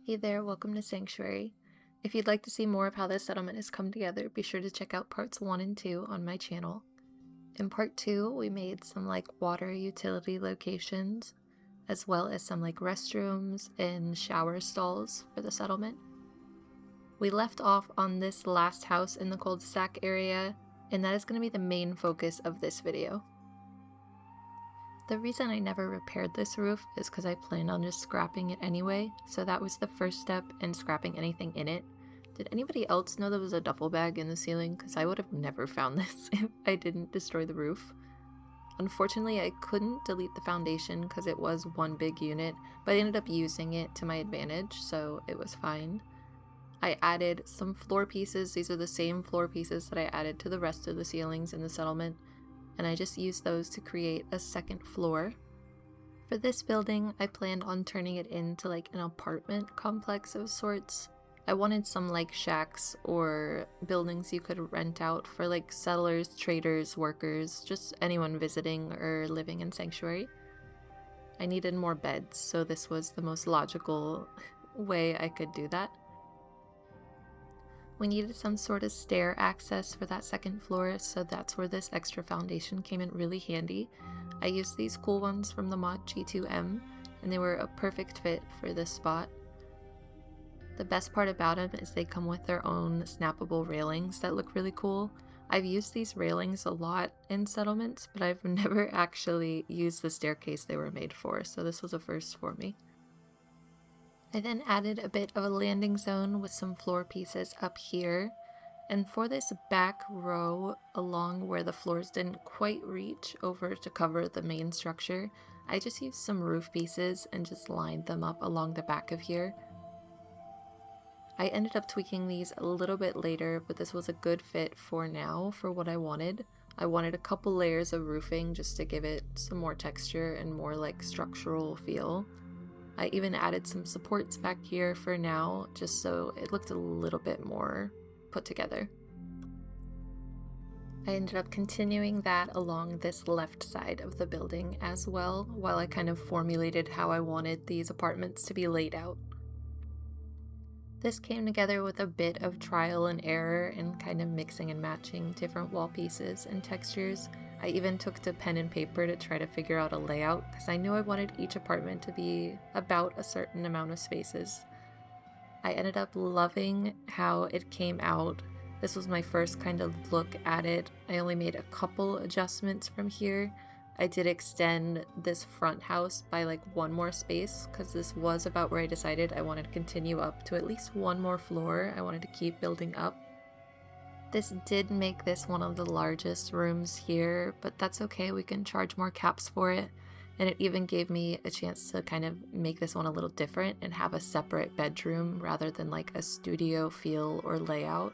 Hey there, welcome to Sanctuary. If you'd like to see more of how this settlement has come together, be sure to check out parts 1 and 2 on my channel. In part 2, we made some water utility locations, as well as some restrooms and shower stalls for the settlement. We left off on this last house in the cul-de-sac area, and that is going to be the main focus of this video. The reason I never repaired this roof is because I planned on just scrapping it anyway, so that was the first step in scrapping anything in it. Did anybody else know there was a duffel bag in the ceiling? Because I would have never found this if I didn't destroy the roof. Unfortunately, I couldn't delete the foundation because it was one big unit, but I ended up using it to my advantage, so it was fine. I added some floor pieces. These are the same floor pieces that I added to the rest of the ceilings in the settlement, and I just used those to create a second floor. For this building, I planned on turning it into an apartment complex of sorts. I wanted some shacks or buildings you could rent out for settlers, traders, workers, just anyone visiting or living in Sanctuary. I needed more beds, so this was the most logical way I could do that. We needed some sort of stair access for that second floor, so that's where this extra foundation came in really handy. I used these cool ones from the mod G2M, and they were a perfect fit for this spot. The best part about them is they come with their own snappable railings that look really cool. I've used these railings a lot in settlements, but I've never actually used the staircase they were made for, so this was a first for me. I then added a bit of a landing zone with some floor pieces up here, and for this back row along where the floors didn't quite reach over to cover the main structure, I just used some roof pieces and just lined them up along the back of here. I ended up tweaking these a little bit later, but this was a good fit for now for what I wanted. I wanted a couple layers of roofing just to give it some more texture and more structural feel. I even added some supports back here for now, just so it looked a little bit more put together. I ended up continuing that along this left side of the building as well, while I kind of formulated how I wanted these apartments to be laid out. This came together with a bit of trial and error and kind of mixing and matching different wall pieces and textures. I even took to pen and paper to try to figure out a layout because I knew I wanted each apartment to be about a certain amount of spaces. I ended up loving how it came out. This was my first kind of look at it. I only made a couple adjustments from here. I did extend this front house by one more space because this was about where I decided I wanted to continue up to at least one more floor. I wanted to keep building up. This did make this one of the largest rooms here, but that's okay, we can charge more caps for it. And it even gave me a chance to kind of make this one a little different and have a separate bedroom rather than a studio feel or layout.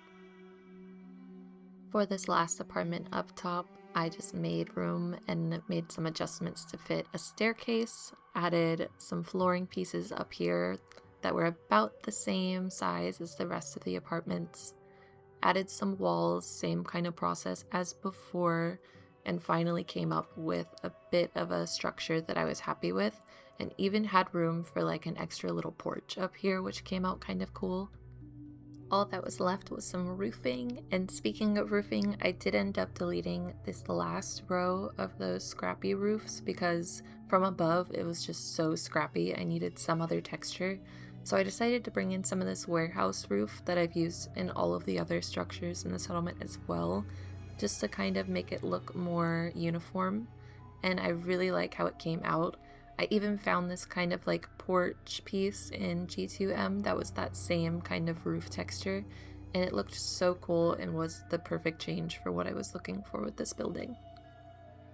For this last apartment up top, I just made room and made some adjustments to fit a staircase, added some flooring pieces up here that were about the same size as the rest of the apartments, added some walls, same kind of process as before, and finally came up with a bit of a structure that I was happy with, and even had room for an extra little porch up here, which came out kind of cool. All that was left was some roofing, and speaking of roofing, I did end up deleting this last row of those scrappy roofs because from above it was just so scrappy. I needed some other texture. So I decided to bring in some of this warehouse roof that I've used in all of the other structures in the settlement as well, just to kind of make it look more uniform, and I really like how it came out. I even found this kind of porch piece in G2M that was that same kind of roof texture, and it looked so cool and was the perfect change for what I was looking for with this building.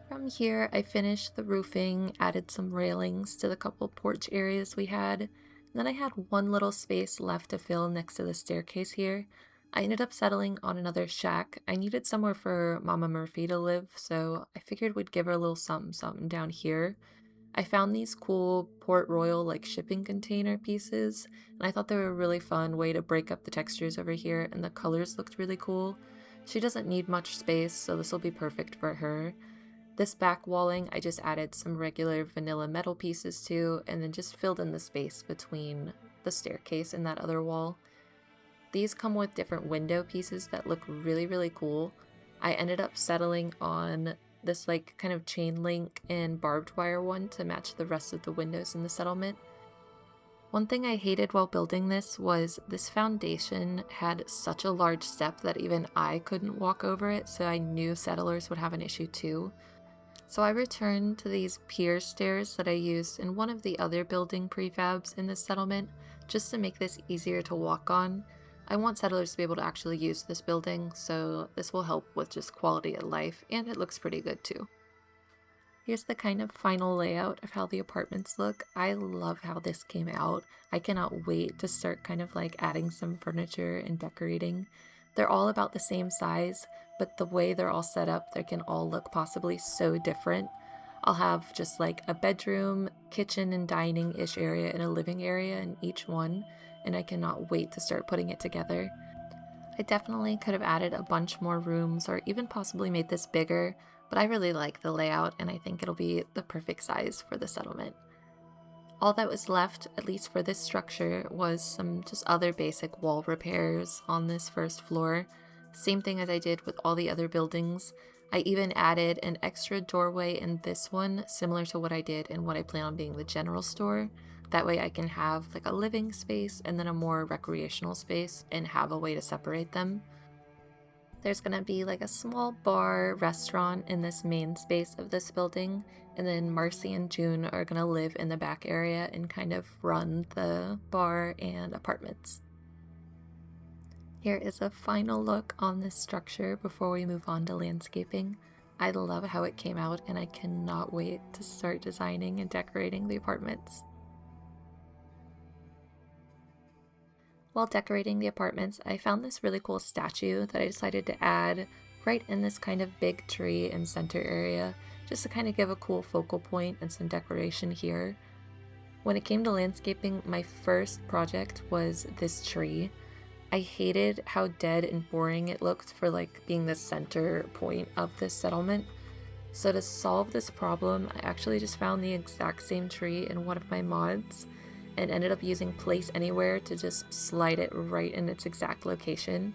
From here, I finished the roofing, added some railings to the couple porch areas we had. Then I had one little space left to fill next to the staircase here. I ended up settling on another shack. I needed somewhere for Mama Murphy to live, so I figured we'd give her a little something down here. I found these cool Port Royal shipping container pieces, and I thought they were a really fun way to break up the textures over here, and the colors looked really cool. She doesn't need much space, so this will be perfect for her. This back walling, I just added some regular vanilla metal pieces to, and then just filled in the space between the staircase in that other wall. These come with different window pieces that look really, really cool. I ended up settling on this like kind of chain link and barbed wire one to match the rest of the windows in the settlement. One thing I hated while building this was this foundation had such a large step that even I couldn't walk over it, so I knew settlers would have an issue too. So I returned to these pier stairs that I used in one of the other building prefabs in this settlement, just to make this easier to walk on. I want settlers to be able to actually use this building, so this will help with just quality of life, and it looks pretty good too. Here's the kind of final layout of how the apartments look. I love how this came out. I cannot wait to start kind of like adding some furniture and decorating. They're all about the same size, but the way they're all set up, they can all look possibly so different. I'll have just like a bedroom, kitchen and dining-ish area and a living area in each one, and I cannot wait to start putting it together. I definitely could have added a bunch more rooms or even possibly made this bigger, but I really like the layout and I think it'll be the perfect size for the settlement. All that was left, at least for this structure, was some just other basic wall repairs on this first floor. Same thing as I did with all the other buildings. I even added an extra doorway in this one, similar to what I did in what I plan on being the general store. That way I can have like a living space and then a more recreational space and have a way to separate them. There's gonna be like a small bar restaurant in this main space of this building, and then Marcy and June are gonna live in the back area and kind of run the bar and apartments. Here is a final look on this structure before we move on to landscaping. I love how it came out and I cannot wait to start designing and decorating the apartments. While decorating the apartments, I found this really cool statue that I decided to add right in this kind of big tree and center area, just to kind of give a cool focal point and some decoration here. When it came to landscaping, my first project was this tree. I hated how dead and boring it looked for like being the center point of this settlement. So to solve this problem, I actually just found the exact same tree in one of my mods and ended up using Place Anywhere to just slide it right in its exact location.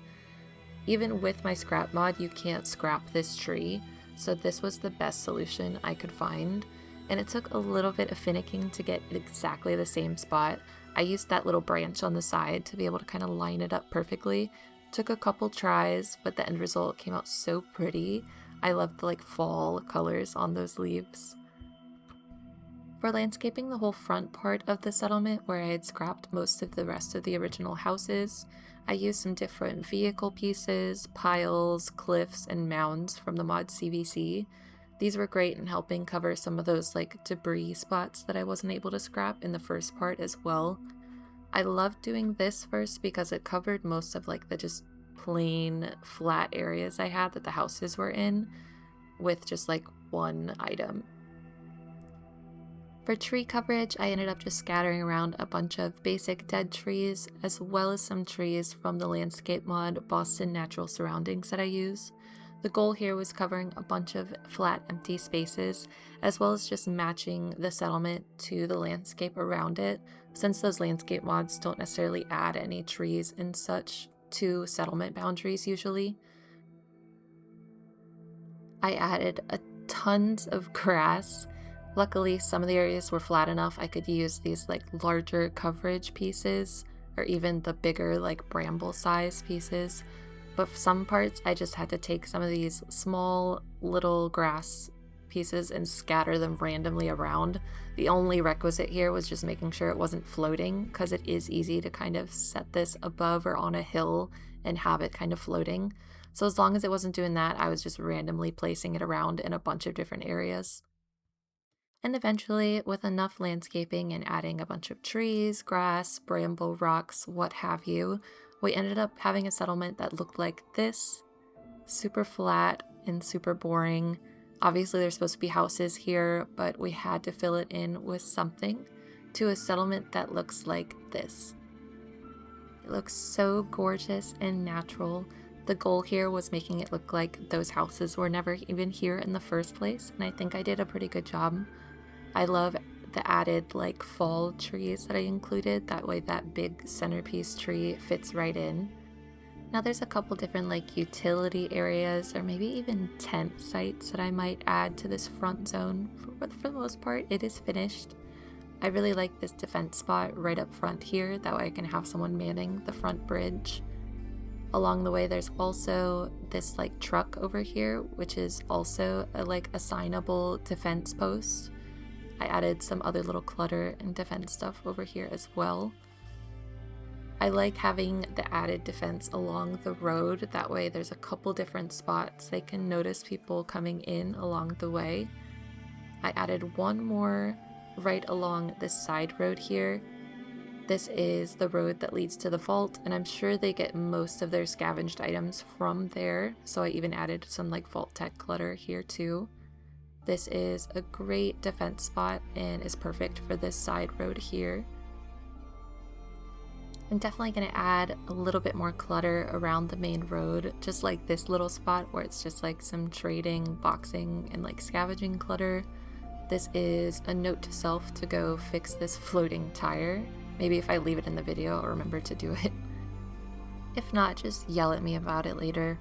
Even with my scrap mod, you can't scrap this tree, so this was the best solution I could find. And it took a little bit of finicking to get it exactly the same spot. I used that little branch on the side to be able to kind of line it up perfectly. Took a couple tries, but the end result came out so pretty. I love the like fall colors on those leaves. For landscaping the whole front part of the settlement, where I had scrapped most of the rest of the original houses, I used some different vehicle pieces, piles, cliffs, and mounds from the mod CVC. These were great in helping cover some of those like debris spots that I wasn't able to scrap in the first part as well. I loved doing this first because it covered most of like the just plain flat areas I had that the houses were in with just like one item. For tree coverage, I ended up just scattering around a bunch of basic dead trees, as well as some trees from the landscape mod Boston Natural Surroundings that I use. The goal here was covering a bunch of flat, empty spaces, as well as just matching the settlement to the landscape around it, since those landscape mods don't necessarily add any trees and such to settlement boundaries usually. I added tons of grass. Luckily, some of the areas were flat enough I could use these like larger coverage pieces or even the bigger like bramble size pieces. But for some parts, I just had to take some of these small little grass pieces and scatter them randomly around. The only requisite here was just making sure it wasn't floating, because it is easy to kind of set this above or on a hill and have it kind of floating. So as long as it wasn't doing that, I was just randomly placing it around in a bunch of different areas. And eventually, with enough landscaping and adding a bunch of trees, grass, bramble, rocks, what have you, we ended up having a settlement that looked like this. Super flat and super boring. Obviously, there's supposed to be houses here, but we had to fill it in with something to a settlement that looks like this. It looks so gorgeous and natural. The goal here was making it look like those houses were never even here in the first place, and I think I did a pretty good job. I love the added like fall trees that I included. That way that big centerpiece tree fits right in. Now there's a couple different like utility areas or maybe even tent sites that I might add to this front zone. For the most part, it is finished. I really like this defense spot right up front here. That way I can have someone manning the front bridge. Along the way, there's also this like truck over here, which is also a like assignable defense post. I added some other little clutter and defense stuff over here as well. I like having the added defense along the road. That way there's a couple different spots they can notice people coming in along the way. I added one more right along this side road here. This is the road that leads to the vault, and I'm sure they get most of their scavenged items from there, so I even added some like vault tech clutter here too. This is a great defense spot and is perfect for this side road here. I'm definitely going to add a little bit more clutter around the main road, just like this little spot where it's just like some trading, boxing, and like scavenging clutter. This is a note to self to go fix this floating tire. Maybe if I leave it in the video, I'll remember to do it. If not, just yell at me about it later.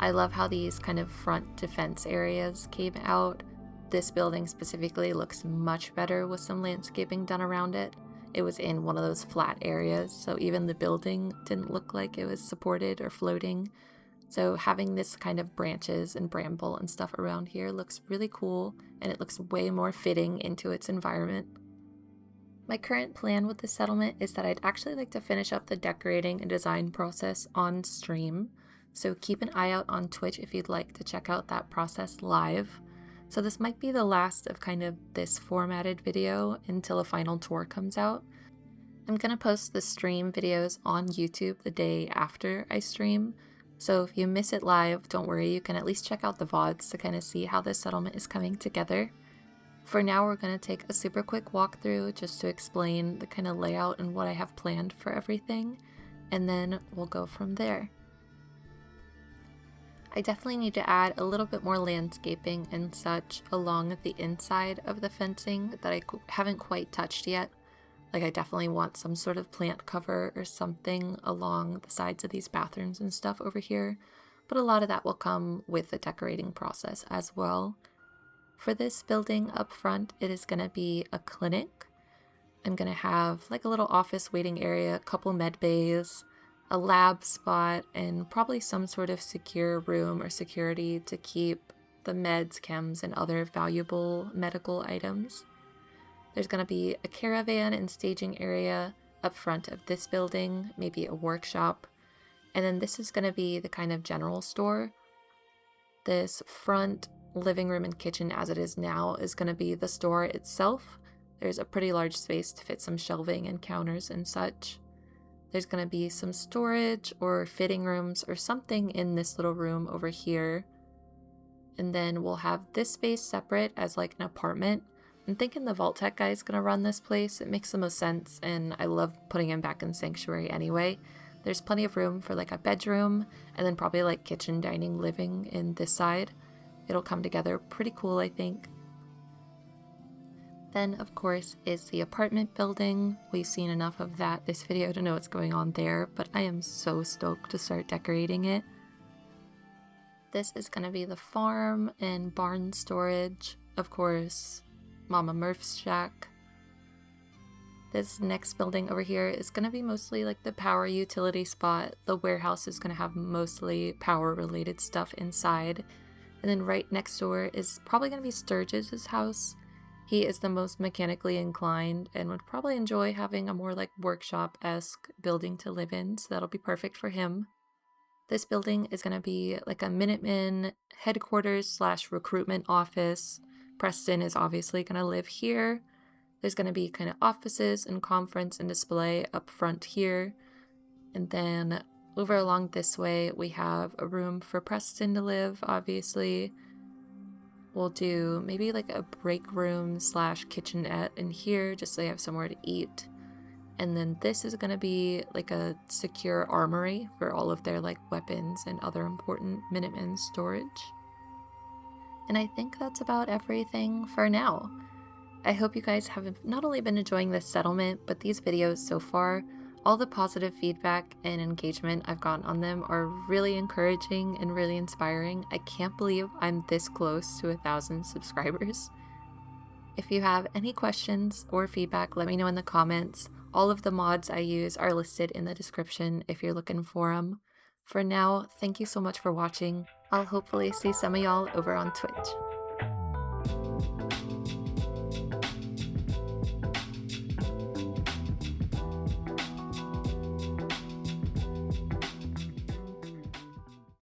I love how these kind of front defense areas came out. This building specifically looks much better with some landscaping done around it. It was in one of those flat areas, so even the building didn't look like it was supported or floating. So having this kind of branches and bramble and stuff around here looks really cool, and it looks way more fitting into its environment. My current plan with the settlement is that I'd actually like to finish up the decorating and design process on stream, so keep an eye out on Twitch if you'd like to check out that process live. So this might be the last of kind of this formatted video until a final tour comes out. I'm going to post the stream videos on YouTube the day after I stream, so if you miss it live, don't worry, you can at least check out the VODs to kind of see how this settlement is coming together. For now, we're going to take a super quick walkthrough just to explain the kind of layout and what I have planned for everything, and then we'll go from there. I definitely need to add a little bit more landscaping and such along the inside of the fencing that I haven't quite touched yet. Like I definitely want some sort of plant cover or something along the sides of these bathrooms and stuff over here, but a lot of that will come with the decorating process as well. For this building up front, it is going to be a clinic. I'm going to have like a little office waiting area, a couple med bays, a lab spot, and probably some sort of secure room or security to keep the meds, chems, and other valuable medical items. There's going to be a caravan and staging area up front of this building, maybe a workshop, and then this is going to be the kind of general store. This front living room and kitchen as it is now is going to be the store itself. There's a pretty large space to fit some shelving and counters and such. There's going to be some storage or fitting rooms or something in this little room over here. And then we'll have this space separate as like an apartment. I'm thinking the Vault Tech guy is going to run this place. It makes the most sense, and I love putting him back in Sanctuary anyway. There's plenty of room for like a bedroom, and then probably like kitchen, dining, living in this side. It'll come together pretty cool, I think. Then, of course, is the apartment building. We've seen enough of that this video to know what's going on there, but I am so stoked to start decorating it. This is going to be the farm and barn storage. Of course, Mama Murph's shack. This next building over here is going to be mostly like the power utility spot. The warehouse is going to have mostly power related stuff inside. And then right next door is probably going to be Sturgis's house. He is the most mechanically inclined and would probably enjoy having a more like workshop-esque building to live in, so that'll be perfect for him. This building is going to be like a Minutemen headquarters / recruitment office. Preston is obviously going to live here. There's going to be kind of offices and conference and display up front here. And then over along this way, we have a room for Preston to live, obviously. We'll do maybe like a break room / kitchenette in here, just so they have somewhere to eat. And then this is going to be like a secure armory for all of their like weapons and other important Minutemen storage. And I think that's about everything for now. I hope you guys have not only been enjoying this settlement, but these videos so far. All the positive feedback and engagement I've gotten on them are really encouraging and really inspiring. I can't believe I'm this close to 1,000 subscribers. If you have any questions or feedback, let me know in the comments. All of the mods I use are listed in the description if you're looking for them. For now, thank you so much for watching. I'll hopefully see some of y'all over on Twitch.